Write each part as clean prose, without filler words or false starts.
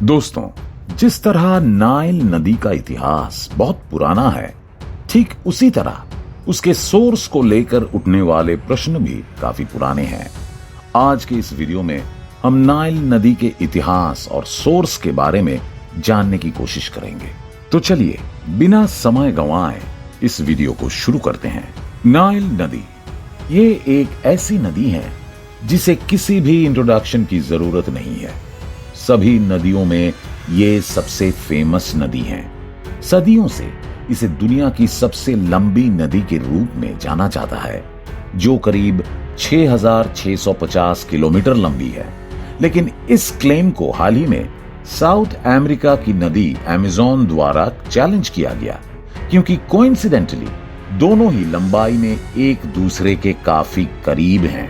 दोस्तों, जिस तरह नाइल नदी का इतिहास बहुत पुराना है, ठीक उसी तरह उसके सोर्स को लेकर उठने वाले प्रश्न भी काफी पुराने हैं। आज के इस वीडियो में हम नाइल नदी के इतिहास और सोर्स के बारे में जानने की कोशिश करेंगे। तो चलिए बिना समय गंवाए इस वीडियो को शुरू करते हैं। नाइल नदी ये एक ऐसी नदी है जिसे किसी भी इंट्रोडक्शन की जरूरत नहीं है। सभी नदियों में ये सबसे फेमस नदी है। सदियों से इसे दुनिया की सबसे लंबी नदी के रूप में जाना जाता है, जो करीब 6,650 किलोमीटर लंबी है। लेकिन इस क्लेम को हाल ही में साउथ अमेरिका की नदी अमेज़न द्वारा चैलेंज किया गया, क्योंकि कोइंसिडेंटली दोनों ही लंबाई में एक दूसरे के काफी करीब हैं।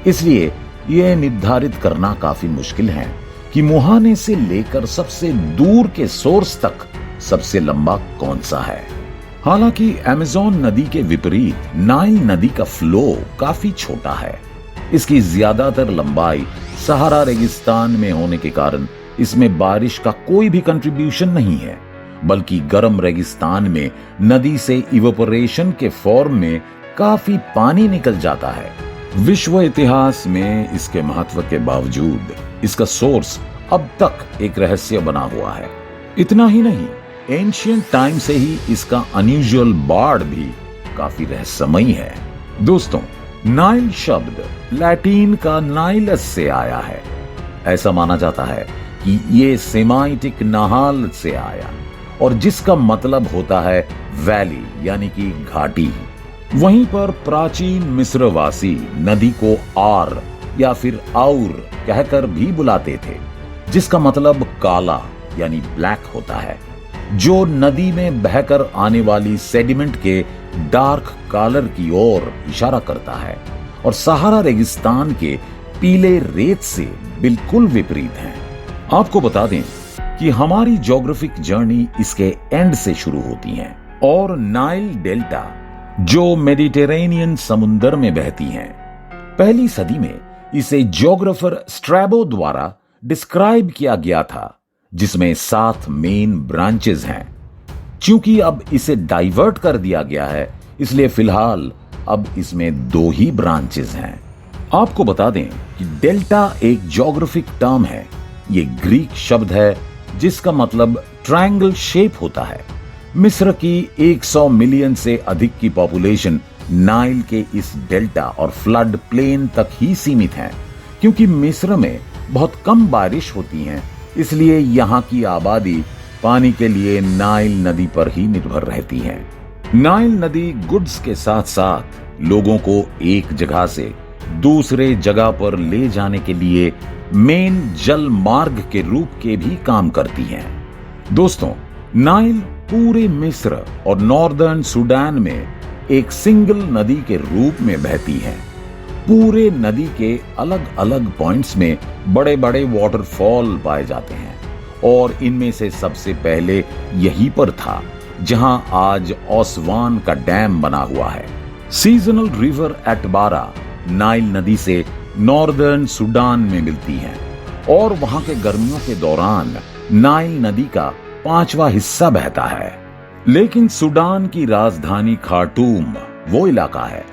इसलिए यह निर्धारित करना काफी मुश्किल है कि मुहाने से लेकर सबसे दूर के सोर्स तक सबसे लंबा कौन सा है। हालांकि अमेज़न नदी के विपरीत नाइल नदी का फ्लो काफी छोटा है। इसकी ज्यादातर लंबाई सहारा रेगिस्तान में होने के कारण इसमें बारिश का कोई भी कंट्रीब्यूशन नहीं है, बल्कि गर्म रेगिस्तान में नदी से इवेपोरेशन के फॉर्म में काफी पानी निकल जाता है। विश्व इतिहास में इसके महत्व के बावजूद इसका सोर्स अब तक एक रहस्य बना हुआ है। इतना ही नहीं, एंशिएंट टाइम से ही इसका अनयूजुअल बाढ़ भी काफी रहस्यमयी है। दोस्तों, नाइल शब्द लैटिन का नाइलस से आया है। ऐसा माना जाता है कि ये सेमाइटिक नहाल से आया, और जिसका मतलब होता है वैली यानी कि घाटी। वहीं पर प्राचीन मिस्रवासी नदी को आर या फिर आउर कहकर भी बुलाते थे, जिसका मतलब काला यानी ब्लैक होता है, जो नदी में बहकर आने वाली सेडिमेंट के डार्क कलर की ओर इशारा करता है, और सहारा रेगिस्तान के पीले रेत से बिल्कुल विपरीत है। आपको बता दें कि हमारी ज्योग्राफिक जर्नी इसके एंड से शुरू होती है, और नाइल डेल्टा जो मेडिटेरेनियन समुंदर में बहती हैं। पहली सदी में इसे ज्योग्राफर स्ट्रैबो द्वारा डिस्क्राइब किया गया था, जिसमें 7 मेन ब्रांचेस हैं। क्योंकि अब इसे डाइवर्ट कर दिया गया है, इसलिए फिलहाल अब इसमें 2 ही ब्रांचेस हैं। आपको बता दें कि डेल्टा एक ज्योग्राफिक टर्म है। ये ग्रीक शब्द है जिसका मतलब ट्रायंगल शेप होता है। मिस्र की 100 मिलियन से अधिक की पॉपुलेशन नाइल के इस डेल्टा और फ्लड प्लेन तक ही सीमित है। क्योंकि मिस्र में बहुत कम बारिश होती है, इसलिए यहाँ की आबादी पानी के लिए नाइल नदी पर ही निर्भर रहती है। नाइल नदी गुड्स के साथ साथ लोगों को एक जगह से दूसरे जगह पर ले जाने के लिए मेन जल मार्ग के रूप के भी काम करती है। दोस्तों, नाइल पूरे मिस्र और नॉर्दर्न सूडान में एक सिंगल नदी के रूप में बहती है। पूरे नदी के अलग अलग पॉइंट्स में बड़े बड़े वाटरफॉल पाए जाते हैं, और इनमें से सबसे पहले यहीं पर था जहां आज ओसवान का डैम बना हुआ है। सीजनल रिवर एटबारा नाइल नदी से नॉर्दर्न सूडान में मिलती है, और वहां के गर्मियों के दौरान नाइल नदी का 5वां हिस्सा बहता है। लेकिन सूडान की राजधानी खार्टूम वो इलाका है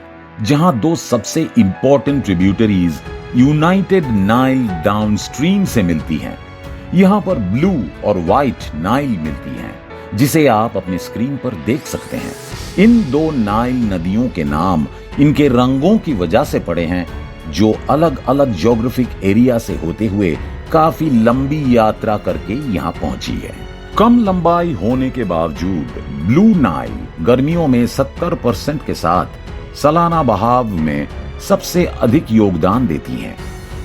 जहां 2 सबसे important tributaries United Nile downstream से मिलती हैं। यहां पर ब्लू और व्हाइट नाइल मिलती हैं, जिसे आप अपनी स्क्रीन पर देख सकते हैं। इन 2 नाइल नदियों के नाम इनके रंगों की वजह से पड़े हैं, जो अलग अलग ज्योग्राफिक एरिया से होते हुए काफी लंबी यात्रा करके यहां पहुंची है। कम लंबाई होने के बावजूद ब्लू नाइल गर्मियों में 70% के साथ सालाना बहाव में सबसे अधिक योगदान देती है।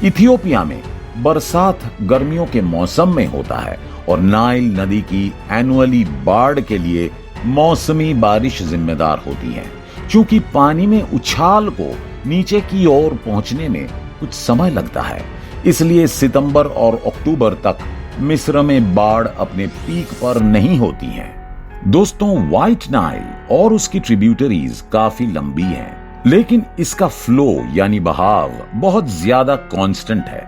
इथियोपिया में बरसात गर्मियों के मौसम में होता है, और नाइल नदी की एनुअली बाढ़ के लिए मौसमी बारिश जिम्मेदार होती है। क्योंकि पानी में उछाल को नीचे की ओर पहुंचने में कुछ समय लगता है, इसलिए सितंबर और अक्टूबर तक मिस्र में बाढ़ अपने पीक पर नहीं होती है। दोस्तों, व्हाइट नाइल और उसकी ट्रिब्यूटरीज काफी लंबी हैं, लेकिन इसका फ्लो यानी बहाव बहुत ज्यादा कांस्टेंट है।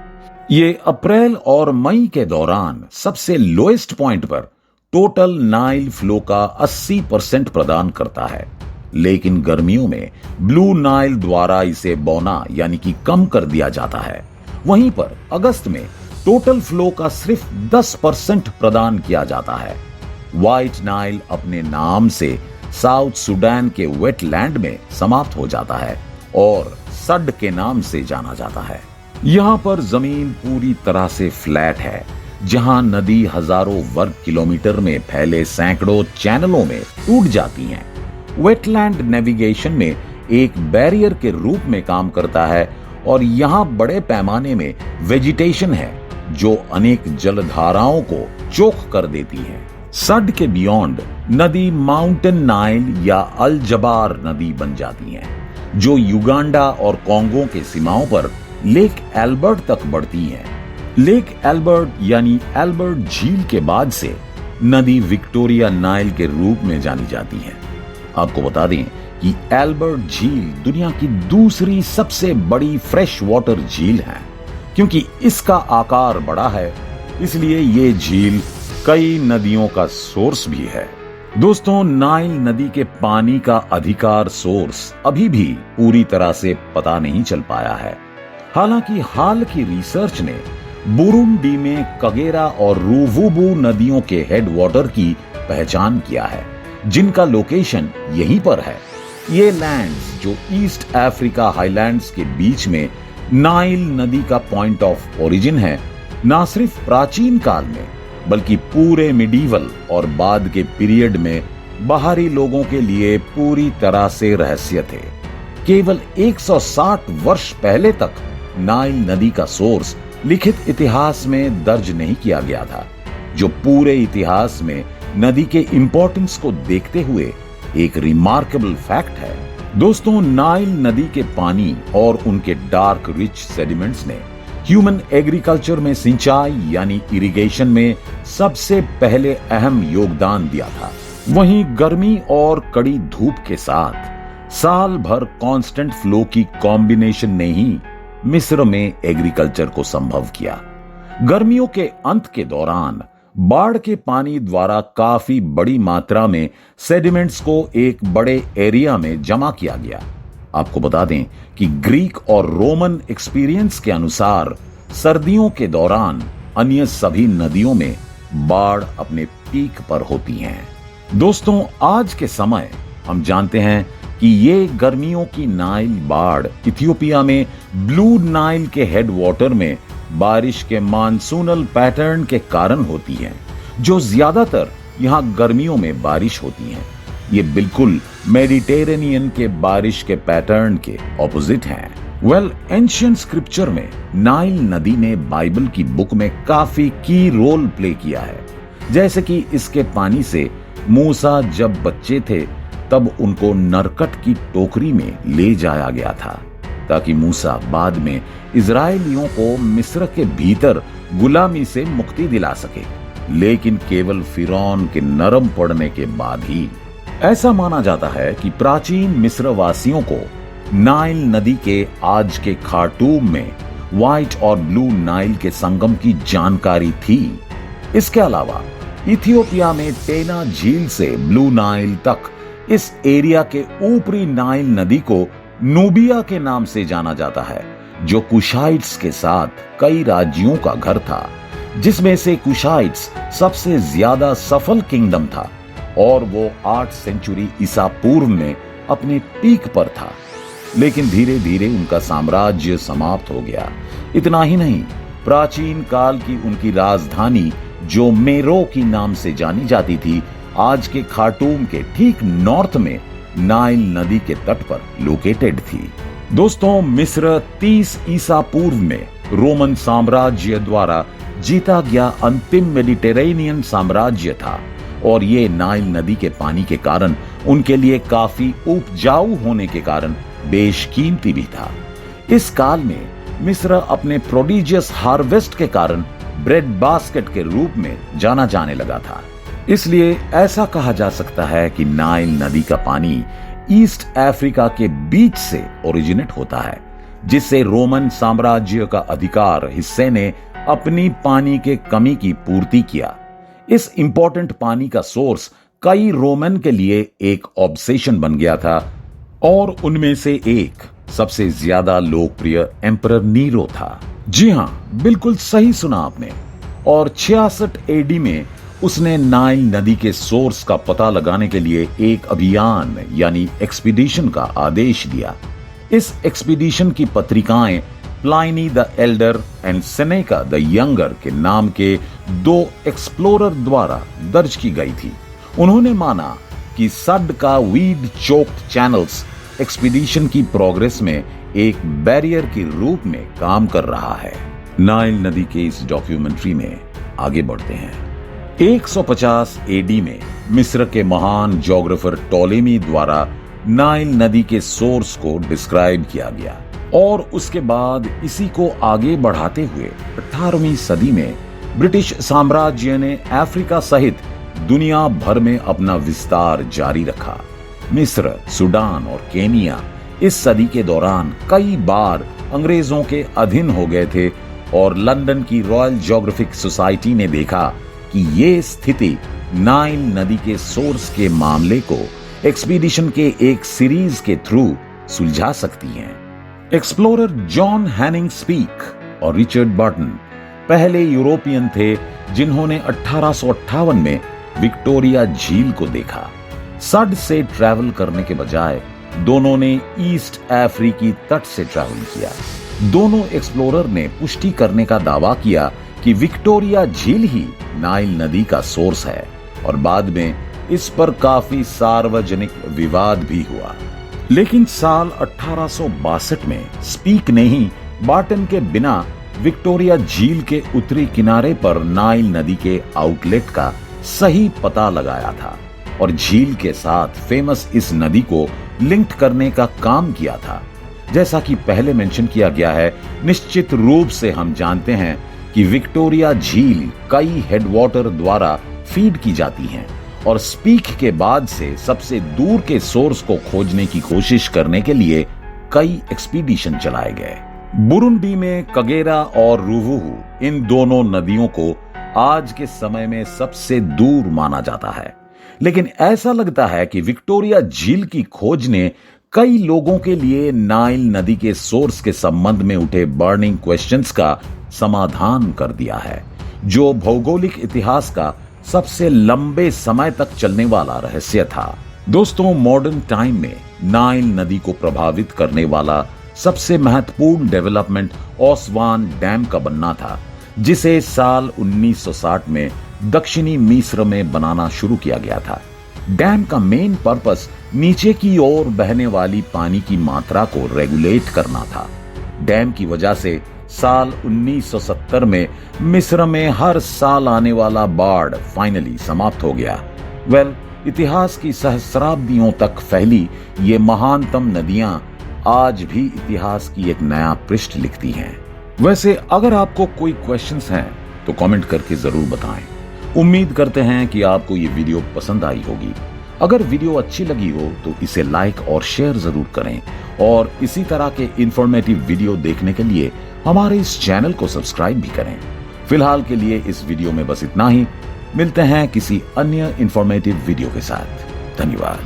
ये अप्रैल और मई के दौरान सबसे लोएस्ट पॉइंट पर टोटल नाइल फ्लो का 80% प्रदान करता है, लेकिन गर्मियों में ब्लू नाइल द्वारा इसे बौना यानी कि कम कर दिया जाता है। वहीं पर अगस्त में टोटल फ्लो का सिर्फ 10% प्रदान किया जाता है। व्हाइट नाइल अपने नाम से साउथ सुडान के वेटलैंड में समाप्त हो जाता है और सड के नाम से जाना जाता है। यहाँ पर जमीन पूरी तरह से फ्लैट है, जहां नदी हजारों वर्ग किलोमीटर में फैले सैकड़ों चैनलों में टूट जाती हैं। वेटलैंड नेविगेशन में एक बैरियर के रूप में काम करता है और यहाँ बड़े पैमाने में वेजिटेशन है जो अनेक जलधाराओं को चोख कर देती है। सड के बियॉन्ड नदी माउंटेन नाइल या अल जबार नदी बन जाती है, जो युगांडा और कॉन्गो के सीमाओं पर लेक एल्बर्ट तक बढ़ती है। लेक एल्बर्ट यानी एल्बर्ट झील के बाद से नदी विक्टोरिया नाइल के रूप में जानी जाती है। आपको बता दें कि एल्बर्ट झील दुनिया की दूसरी सबसे बड़ी फ्रेश वाटर झील है। क्योंकि इसका आकार बड़ा है, इसलिए ये झील कई नदियों का सोर्स भी है। दोस्तों, नाइल नदी के पानी का अधिकार सोर्स अभी भी पूरी तरह से पता नहीं चल पाया है। हालांकि हाल की रिसर्च ने बुरुंडी में कगेरा और रूवुबू नदियों के हेडवाटर की पहचान किया है, जिनका लोकेशन यहीं पर है। ये लैंड्स जो ईस्ट अफ्रीका हाईलैंड्स के बीच में नाइल नदी का पॉइंट ऑफ ओरिजिन है, न सिर्फ प्राचीन काल में बल्कि पूरे मिडीवल और बाद के पीरियड में बाहरी लोगों के लिए पूरी तरह से रहस्य थे। केवल 160 वर्ष पहले तक नाइल नदी का सोर्स लिखित इतिहास में दर्ज नहीं किया गया था, जो पूरे इतिहास में नदी के इंपॉर्टेंस को देखते हुए एक रिमार्केबल फैक्ट है। दोस्तों, नाइल नदी के पानी और उनके डार्क रिच सेडिमेंट्स ने ह्यूमन एग्रीकल्चर में सिंचाई यानी इरिगेशन में सबसे पहले अहम योगदान दिया था। वहीं गर्मी और कड़ी धूप के साथ साल भर कांस्टेंट फ्लो की कॉम्बिनेशन ने ही मिस्र में एग्रीकल्चर को संभव किया। गर्मियों के अंत के दौरान बाढ़ के पानी द्वारा काफी बड़ी मात्रा में सेडिमेंट्स को एक बड़े एरिया में जमा किया गया। आपको बता दें कि ग्रीक और रोमन एक्सपीरियंस के अनुसार सर्दियों के दौरान अन्य सभी नदियों में बाढ़ अपने पीक पर होती हैं। दोस्तों, आज के समय हम जानते हैं कि ये गर्मियों की नाइल बाढ़ इथियोपिया में ब्लू नाइल के हेडवाटर में बारिश के मानसूनल पैटर्न के कारण होती है, जो ज्यादातर यहाँ गर्मियों में बारिश होती है। ये बिल्कुल मेडिटेरेनियन के बारिश के पैटर्न के ऑपोजिट हैं। एंशिएंट स्क्रिप्चर में नाइल नदी ने बाइबल की बुक में काफी की रोल प्ले किया है। जैसे कि इसके पानी से मूसा जब बच्चे थे तब उनको नरकट की टोकरी में ले जाया गया था, ताकि मूसा बाद में इजरायलियों को मिस्र के भीतर गुलामी से मुक्ति दिला सके, लेकिन केवल फिरौन के नरम पड़ने के बाद ही। ऐसा माना जाता है कि प्राचीन मिस्र वासियों को नाइल नदी के आज के खार्टूम में व्हाइट और ब्लू नाइल के संगम की जानकारी थी। इसके अलावा इथियोपिया में टेना झील से ब्लू नाइल तक इस एरिया के ऊपरी नाइल नदी को नूबिया के नाम से जाना जाता है, जो कुशाइट्स के साथ कई राज्यों का घर था, जिसमें से कुशाइट्स सबसे ज्यादा सफल किंगडम था और वो 8 सेंचुरी ईसा पूर्व में अपने पीक पर था। लेकिन धीरे धीरे उनका साम्राज्य समाप्त हो गया। इतना ही नहीं, प्राचीन काल की उनकी राजधानी जो मेरो की नाम से जानी जाती थी, आज के खार्टूम के ठीक नॉर्थ में नाइल नदी के तट पर लोकेटेड थी। दोस्तों, मिस्र 30 ईसा पूर्व में रोमन साम्राज्य द्वारा जीता गया अंतिम मेडिटेरेनियन साम्राज्य था और ये नाइल नदी के पानी के कारण उनके लिए काफी उपजाऊ होने के कारण बेशकीमती भी था। इस काल में मिस्र अपने प्रोडिजियस हार्वेस्ट के कारण ब्रेड बास्केट के रूप में जाना जाने लगा था। इसलिए ऐसा कहा जा सकता है कि नाइल नदी का पानी ईस्ट अफ्रीका के बीच से ओरिजिनेट होता है, जिससे रोमन साम्राज्य का अधिकार हिस्से ने अपनी पानी के कमी की पूर्ति किया। इस इंपॉर्टेंट पानी का सोर्स कई रोमन के लिए एक ऑब्सेशन बन गया था और उनमें से एक सबसे ज्यादा लोकप्रिय एम्परर नीरो था। जी हां, बिल्कुल सही सुना आपने। और 66 एडी में उसने नाइल नदी के सोर्स का पता लगाने के लिए एक अभियान यानी एक्सपीडिशन का आदेश दिया। इस एक्सपीडिशन की पत्रिकाएं Pliny the Elder and Seneca the Younger के नाम के 2 एक्सप्लोरर द्वारा दर्ज की गई थी। उन्होंने माना कि सड का वीड चोक्ड चैनल्स एक्सपीडिशन की प्रोग्रेस में एक बैरियर के रूप में काम कर रहा है। नाइल नदी के इस डॉक्यूमेंट्री में आगे बढ़ते हैं। 150 एडी में मिस्र के महान ज्योग्राफर टोलेमी द्वारा नाइल नदी के सोर्स को डिस्क्राइब किया गया और उसके बाद इसी को आगे बढ़ाते हुए 18वीं सदी में ब्रिटिश साम्राज्य ने अफ्रीका सहित दुनिया भर में अपना विस्तार जारी रखा। मिस्र, सूडान और केनिया इस सदी के दौरान कई बार अंग्रेजों के अधीन हो गए थे और लंदन की रॉयल ज्योग्राफिक सोसाइटी ने देखा कि ये स्थिति नाइल नदी के सोर्स के मामले को एक्सपीडिशन के एक सीरीज के थ्रू सुलझा सकती हैं। एक्सप्लोरर जॉन हैनिंग स्पीक और रिचर्ड बर्टन पहले यूरोपियन थे जिन्होंने 1858 में विक्टोरिया झील को देखा। सड से ट्रैवल करने के बजाय दोनों ने ईस्ट अफ्रीकी तट से ट्रैवल किया। दोनों एक्सप्लोरर ने पुष्टि करने का दावा किया कि विक्टोरिया झील ही नाइल नदी का सोर्स है और बाद में इस पर काफी सार्वजनिक विवाद भी हुआ। लेकिन साल 1862 में स्पीक ने ही बार्टन के बिना विक्टोरिया झील के उत्तरी किनारे पर नाइल नदी के आउटलेट का सही पता लगाया था और झील के साथ फेमस इस नदी को लिंक करने का काम किया था। जैसा कि पहले मेंशन किया गया है, निश्चित रूप से हम जानते हैं कि विक्टोरिया झील कई हेडवाटर द्वारा फीड की जाती हैं और स्पीक के बाद से सबसे दूर के सोर्स को खोजने की कोशिश करने के लिए कई एक्सपीडिशन चलाए गए। बुरुंडी में कगेरा और रुवुहु इन दोनों नदियों को आज के समय में सबसे दूर माना जाता है, लेकिन ऐसा लगता है कि विक्टोरिया झील की खोज ने कई लोगों के लिए नाइल नदी के सोर्स के संबंध में उठे बर्निंग क्वेश्चंस का समाधान कर दिया है, जो भौगोलिक इतिहास का सबसे लंबे समय तक चलने वाला रहस्य था। दोस्तों, मॉडर्न टाइम में नाइल नदी को प्रभावित करने वाला सबसे महत्वपूर्ण डेवलपमेंट ओसवान डैम का बनना था, जिसे साल 1960 में दक्षिणी मिस्र में बनाना शुरू किया गया था। डैम का मेन पर्पस नीचे की ओर बहने वाली पानी की मात्रा को रेगुलेट करना था। डैम की वजह से साल 1970 में मिस्र में हर साल आने वाला बाढ़ फाइनली समाप्त हो गया। इतिहास की सहस्राब्दियों तक फैली ये महानतम नदियां आज भी इतिहास की एक नया पृष्ठ लिखती हैं। वैसे अगर आपको कोई क्वेश्चंस हैं तो कमेंट करके जरूर बताएं। उम्मीद करते हैं कि आपको ये वीडियो पसंद आई होगी। अगर वीडियो अच्छी लगी हो तो इसे लाइक और शेयर जरूर करें और इसी तरह के इंफॉर्मेटिव वीडियो देखने के लिए हमारे इस चैनल को सब्सक्राइब भी करें। फिलहाल के लिए इस वीडियो में बस इतना ही। मिलते हैं किसी अन्य इंफॉर्मेटिव वीडियो के साथ। धन्यवाद।